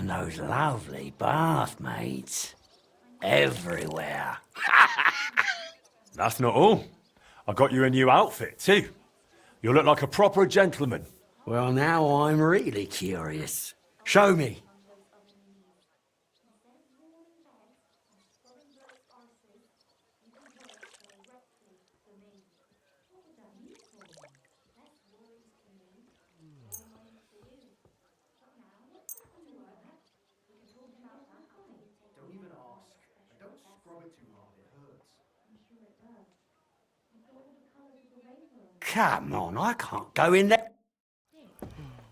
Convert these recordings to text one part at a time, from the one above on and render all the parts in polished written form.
And those lovely bathmaids. Everywhere. That's not all. I got you a new outfit, too. You look like a proper gentleman. Well, now I'm really curious. Show me. Don't even ask. And don't scrub it too hard, it hurts. Come on, I can't go in there.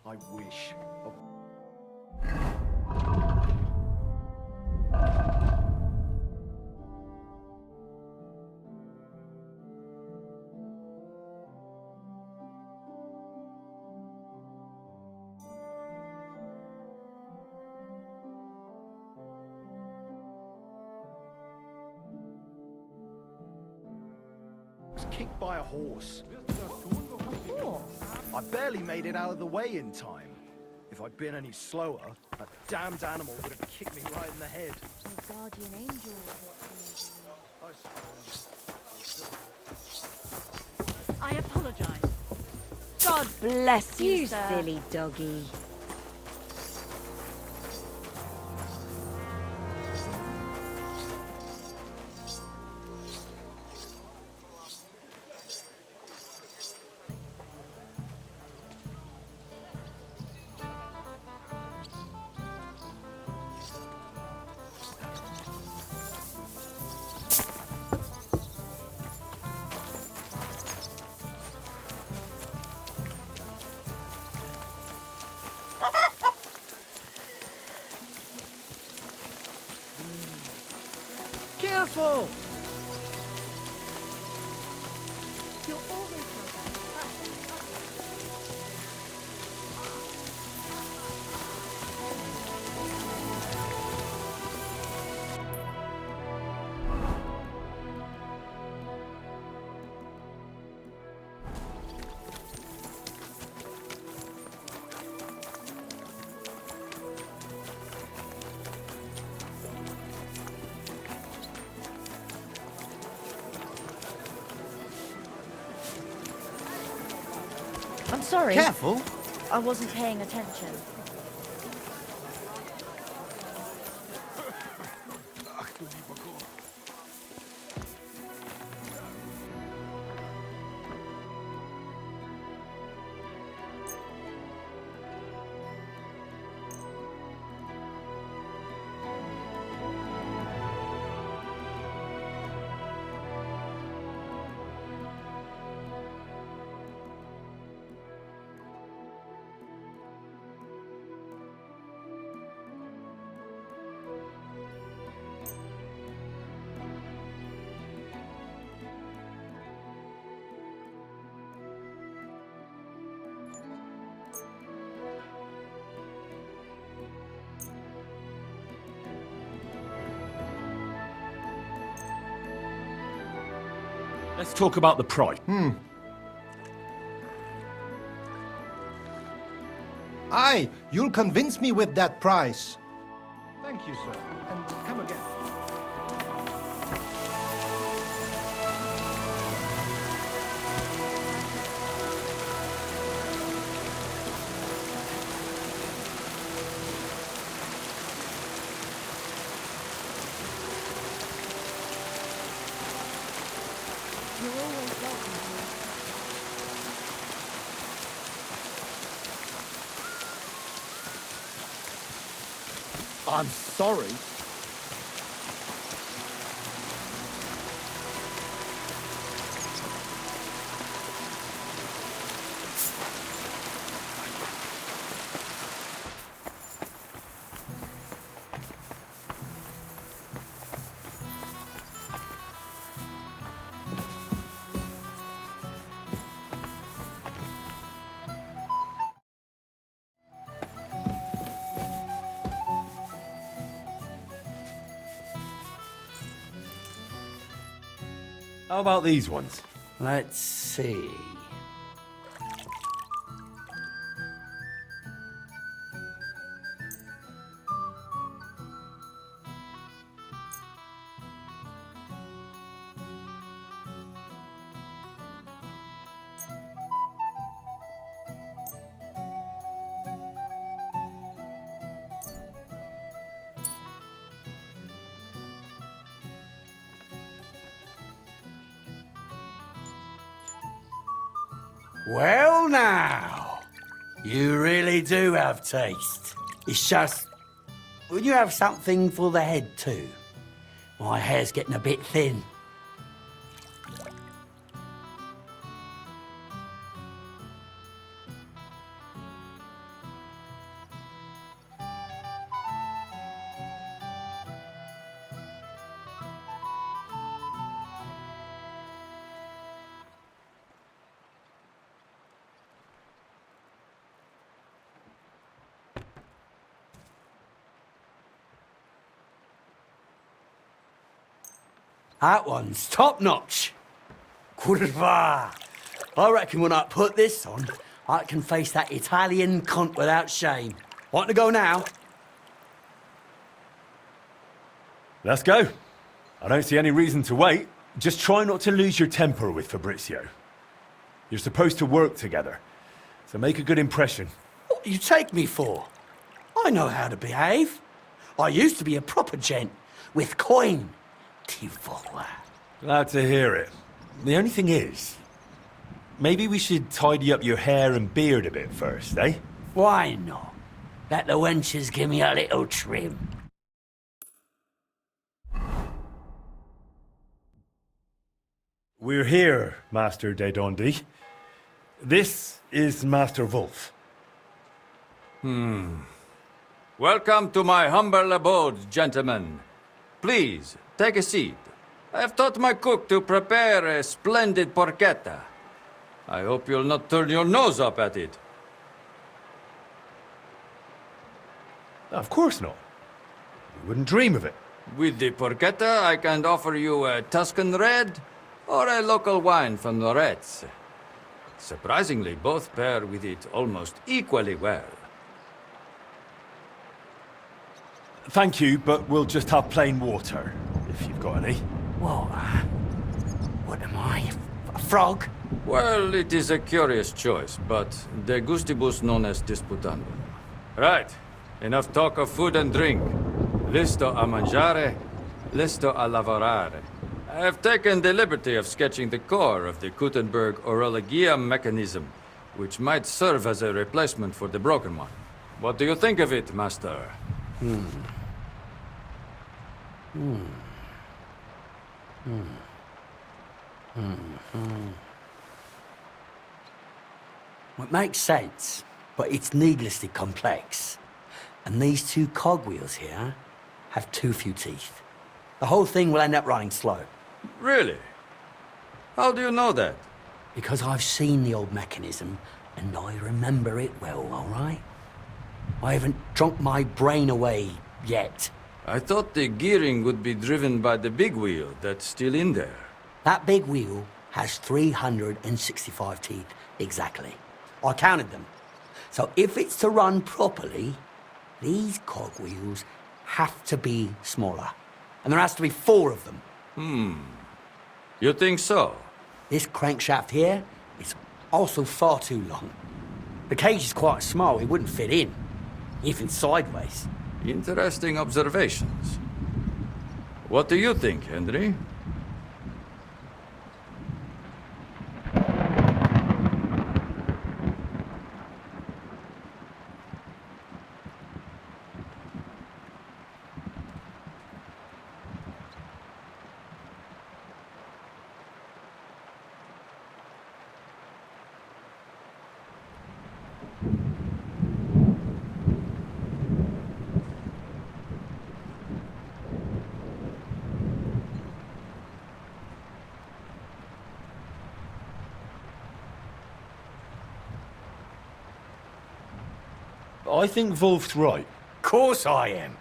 I wish. Oh, was kicked by a horse. I barely made it out of the way in time. If I'd been any slower, that damned animal would have kicked me right in the head. Your guardian angel. I apologize. God bless you, sir. Silly doggy. Careful! You're always I'm sorry. Careful! I wasn't paying attention. Let's talk about the price. Aye, you'll convince me with that price. Thank you, sir. And come again. You're always welcome here. I'm sorry. How about these ones? Let's see. Well, now, you really do have taste. It's just, would you have something for the head too? My hair's getting a bit thin. That one's top notch. Curva. I reckon when I put this on, I can face that Italian cunt without shame. Want to go now? Let's go. I don't see any reason to wait. Just try not to lose your temper with Fabrizio. You're supposed to work together, so make a good impression. What do you take me for? I know how to behave. I used to be a proper gent with coin. Glad to hear it. The only thing is, maybe we should tidy up your hair and beard a bit first, eh? Why not? Let the wenches give me a little trim. We're here, Master de Dondi. This is Master Wolf. Welcome to my humble abode, gentlemen. Please, take a seat. I have taught my cook to prepare a splendid porchetta. I hope you'll not turn your nose up at it. Of course not. We wouldn't dream of it. With the porchetta, I can offer you a Tuscan red or a local wine from Loretz. Surprisingly, both pair with it almost equally well. Thank you, but we'll just have plain water, if you've got any. What? What am I? A frog? Well, it is a curious choice, but de gustibus non est disputandum. Right, enough talk of food and drink. Listo a mangiare, listo a lavorare. I have taken the liberty of sketching the core of the Gutenberg orologia mechanism, which might serve as a replacement for the broken one. What do you think of it, Master? Well, it makes sense, but it's needlessly complex. And these two cogwheels here have too few teeth. The whole thing will end up running slow. Really? How do you know that? Because I've seen the old mechanism, and I remember it well, all right? I haven't drunk my brain away yet. I thought the gearing would be driven by the big wheel that's still in there. That big wheel has 365 teeth, exactly. I counted them. So if it's to run properly, these cogwheels have to be smaller. And there has to be 4 of them. You think so? This crankshaft here is also far too long. The cage is quite small, it wouldn't fit in, even sideways. Interesting observations. What do you think, Henry? I think Wolf's right. Course I am.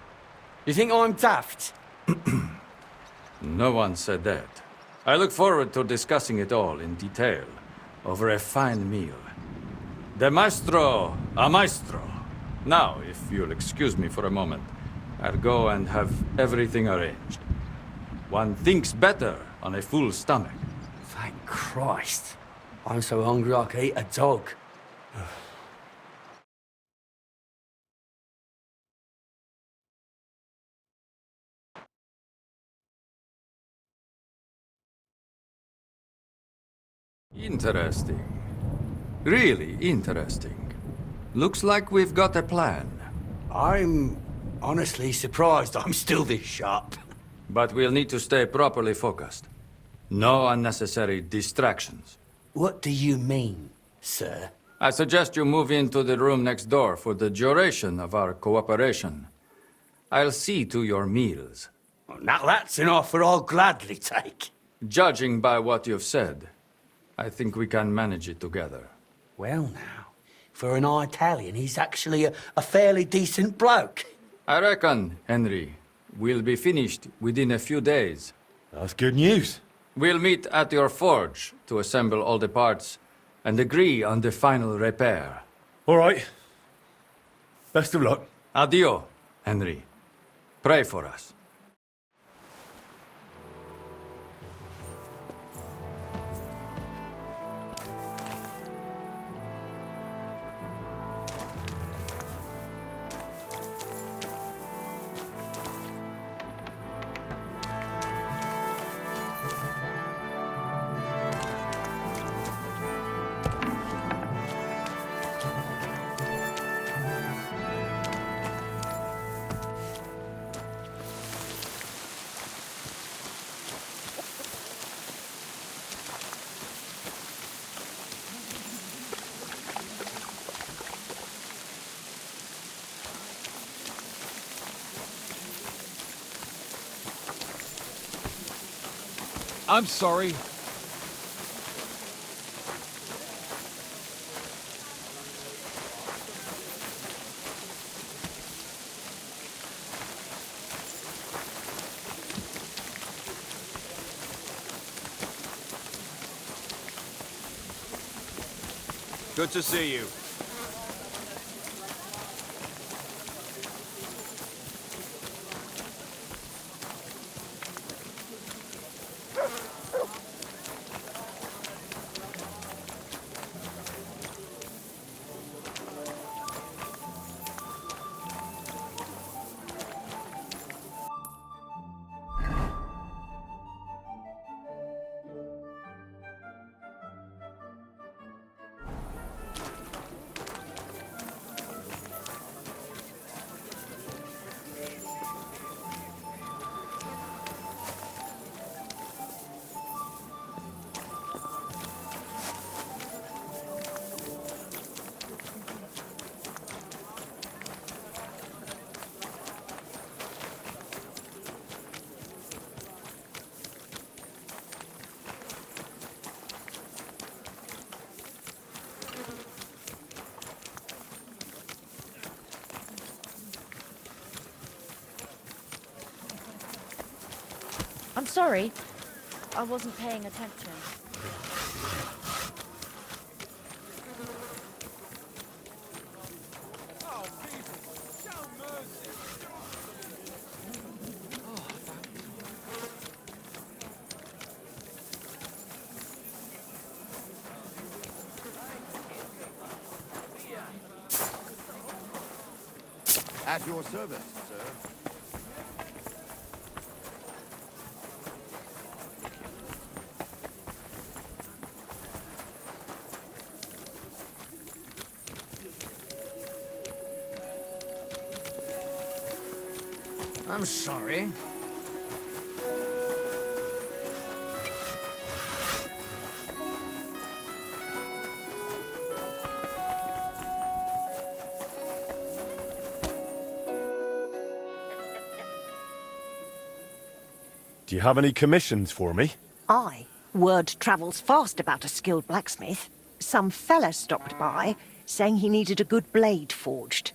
You think I'm daft? No one said that. I look forward to discussing it all in detail over a fine meal. De maestro a maestro. Now, if you'll excuse me for a moment, I'll go and have everything arranged. One thinks better on a full stomach. Thank Christ. I'm so hungry I could eat a dog. Interesting. Really interesting. Looks like we've got a plan. I'm honestly surprised I'm still this sharp. But we'll need to stay properly focused. No unnecessary distractions. What do you mean, sir? I suggest you move into the room next door for the duration of our cooperation. I'll see to your meals. Now that's an offer I'll gladly take. Judging by what you've said, I think we can manage it together. Well now, for an Italian, he's actually a fairly decent bloke. I reckon, Henry, we'll be finished within a few days. That's good news. We'll meet at your forge to assemble all the parts and agree on the final repair. All right. Best of luck. Addio, Henry. Pray for us. I'm sorry. Good to see you. I'm sorry. I wasn't paying attention. At your service, sir. I'm sorry. Do you have any commissions for me? Aye. Word travels fast about a skilled blacksmith. Some fella stopped by, saying he needed a good blade forged.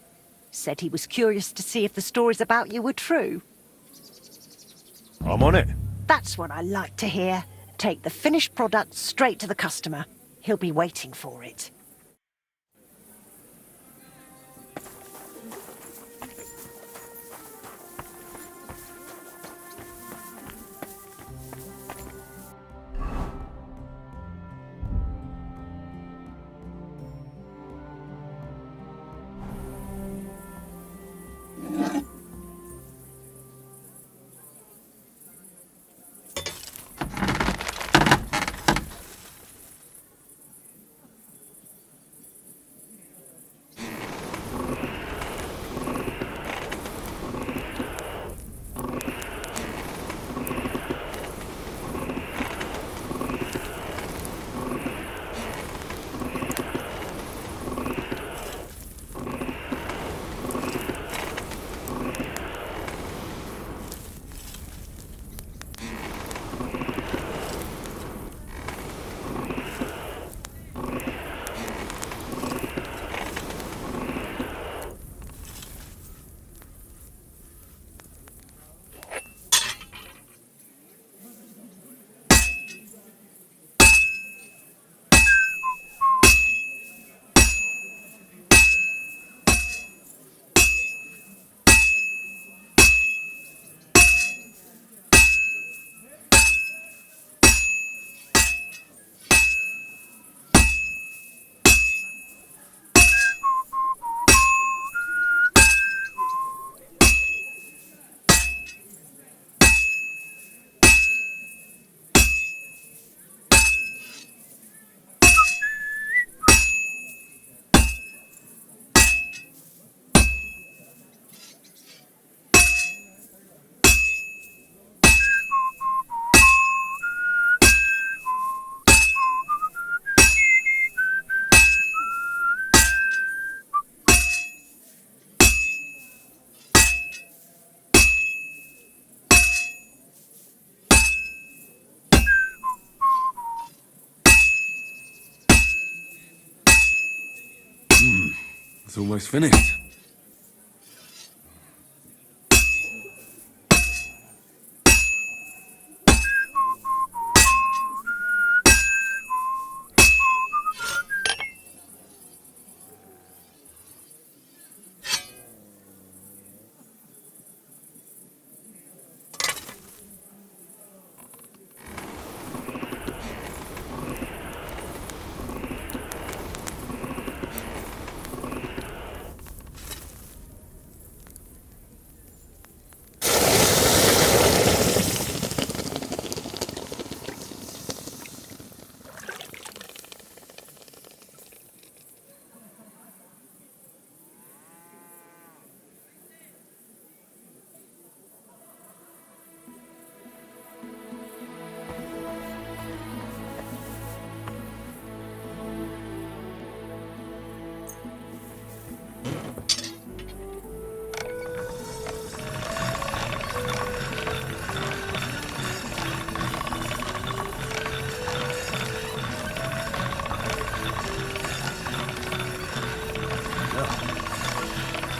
Said he was curious to see if the stories about you were true. I'm on it. That's what I like to hear. Take the finished product straight to the customer. He'll be waiting for it. It's almost finished.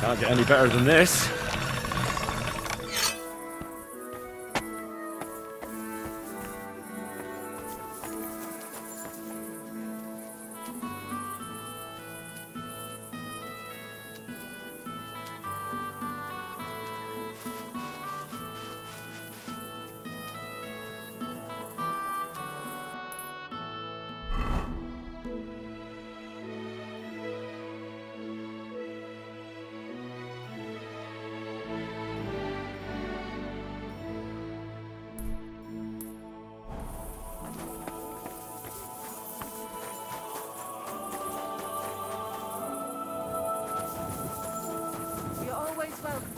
Can't get any better than this. You're always welcome.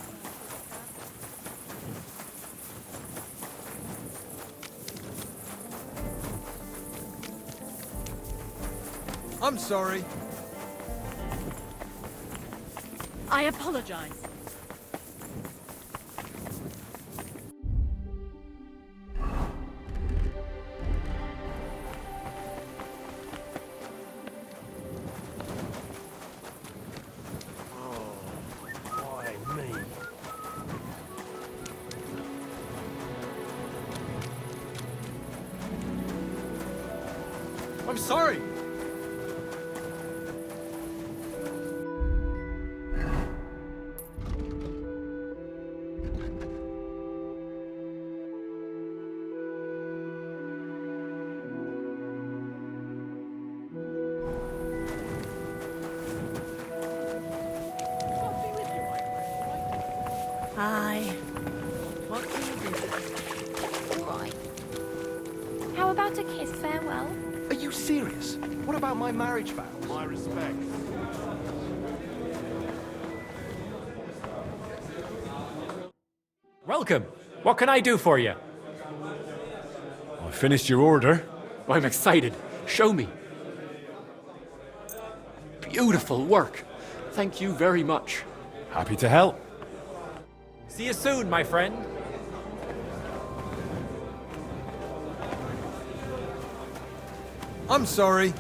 I'm sorry. I apologize. Why me? I'm sorry. Aye. What can you do? All right. How about a kiss farewell? Are you serious? What about my marriage vows? My respect. Welcome. What can I do for you? I finished your order. I'm excited. Show me. Beautiful work. Thank you very much. Happy to help. See you soon, my friend. I'm sorry.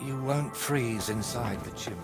You won't freeze inside the chimney.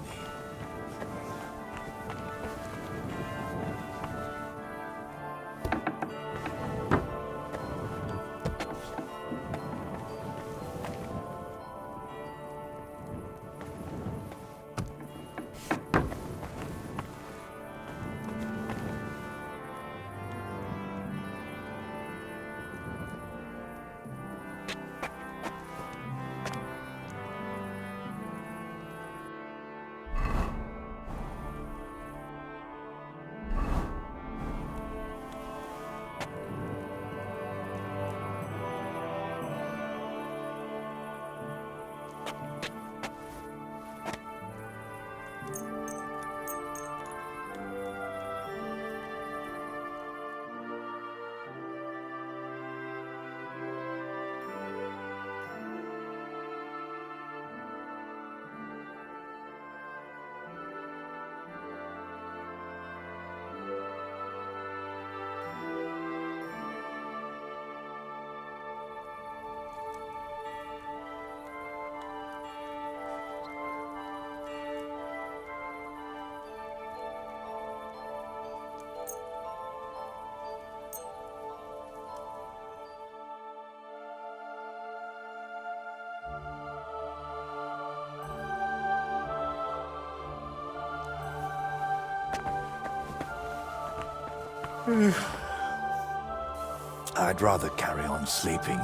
I'd rather carry on sleeping.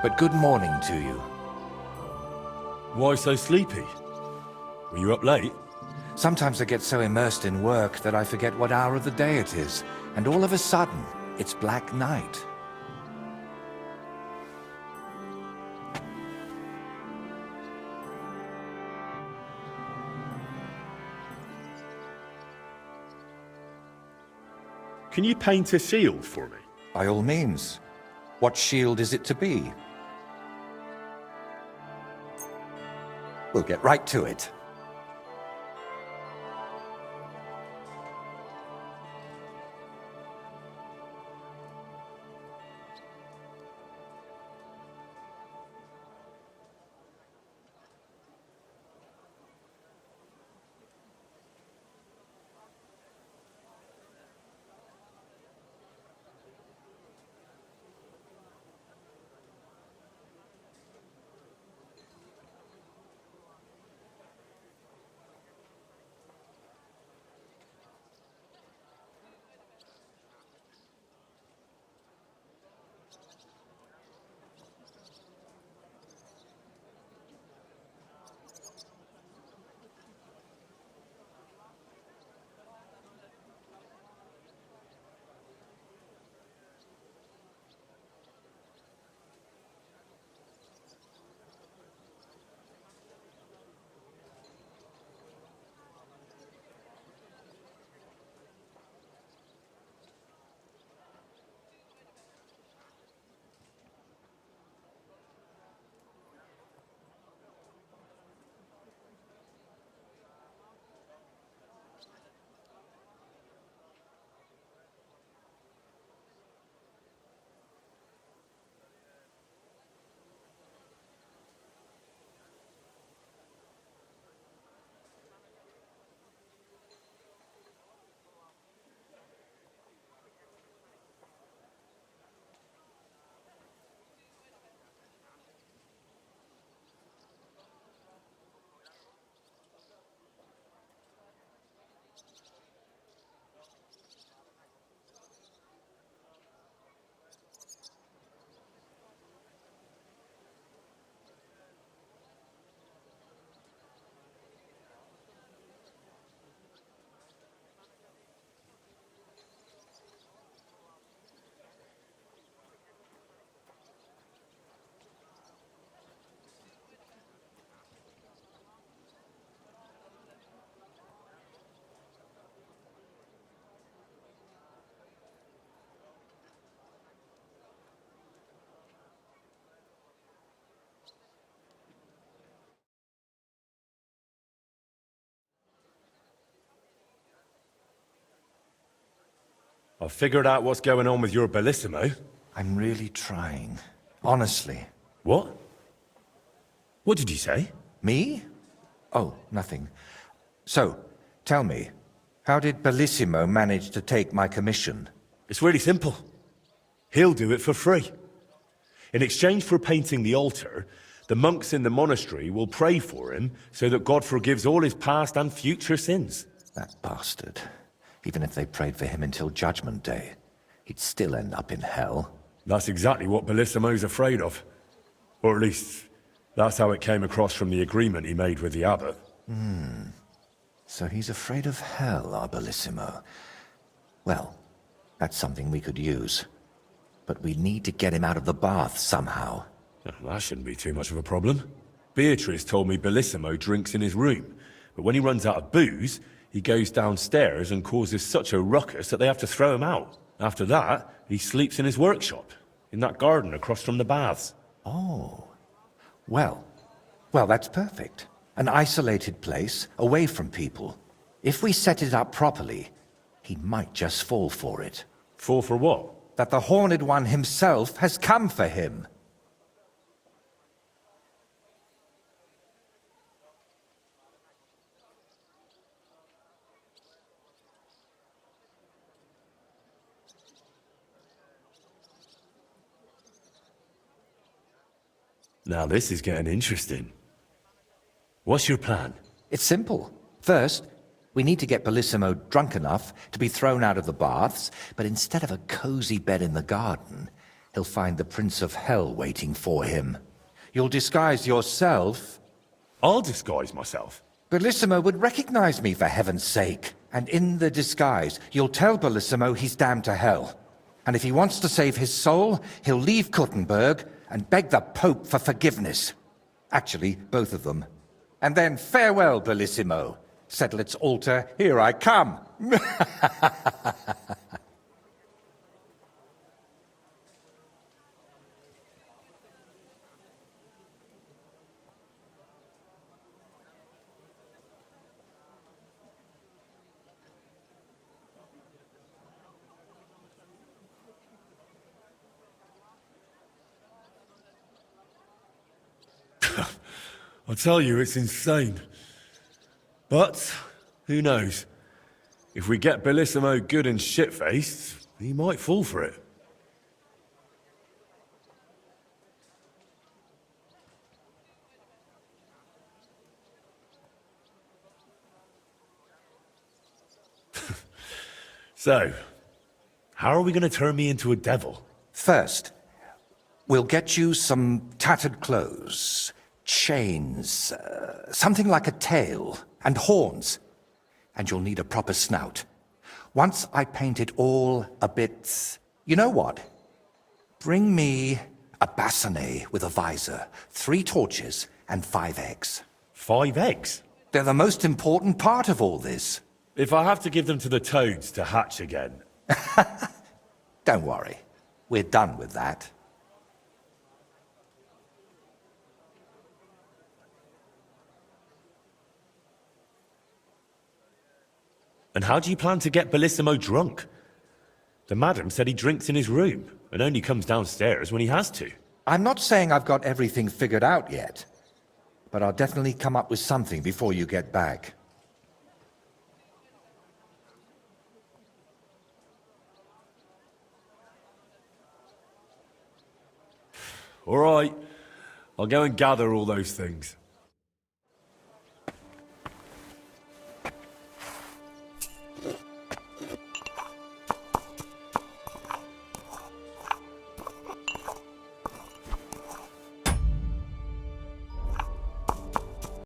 But good morning to you. Why so sleepy? Were you up late? Sometimes I get so immersed in work that I forget what hour of the day it is, and all of a sudden, it's black night. Can you paint a shield for me? By all means. What shield is it to be? We'll get right to it. I've figured out what's going on with your Bellissimo. I'm really trying. Honestly. What? What did you say? Me? Oh, nothing. So, tell me, how did Bellissimo manage to take my commission? It's really simple. He'll do it for free. In exchange for painting the altar, the monks in the monastery will pray for him so that God forgives all his past and future sins. That bastard. Even if they prayed for him until Judgment Day, he'd still end up in hell. That's exactly what Bellissimo's afraid of. Or at least, that's how it came across from the agreement he made with the abbot. So he's afraid of hell, our Bellissimo. Well, that's something we could use. But we need to get him out of the bath somehow. That shouldn't be too much of a problem. Beatrice told me Bellissimo drinks in his room, but when he runs out of booze, he goes downstairs and causes such a ruckus that they have to throw him out. After that, he sleeps in his workshop, in that garden across from the baths. Oh. Well, that's perfect. An isolated place, away from people. If we set it up properly, he might just fall for it. Fall for what? That the Horned One himself has come for him. Now this is getting interesting. What's your plan? It's simple. First, We need to get Bellissimo drunk enough to be thrown out of the baths, but instead of a cozy bed in the garden, he'll find the Prince of Hell waiting for him. You'll disguise yourself. I'll disguise myself. Bellissimo would recognize me, for heaven's sake. And in the disguise, you'll tell Bellissimo he's damned to hell. And if he wants to save his soul, he'll leave Kuttenberg and beg the Pope for forgiveness. Actually, both of them. And then farewell, Bellissimo. Settle its altar, here I come. I tell you, it's insane. But, who knows? If we get Bellissimo good and shit-faced, he might fall for it. So, how are we going to turn me into a devil? First, we'll get you some tattered clothes, chains, something like a tail, and horns. And you'll need a proper snout. Once I paint it all a bit... You know what? Bring me a bassinet with a visor, 3 torches, and 5 eggs. 5 eggs? They're the most important part of all this. If I have to give them to the toads to hatch again. Don't worry. We're done with that. And how do you plan to get Bellissimo drunk? The madam said he drinks in his room and only comes downstairs when he has to. I'm not saying I've got everything figured out yet, but I'll definitely come up with something before you get back. All right, I'll go and gather all those things.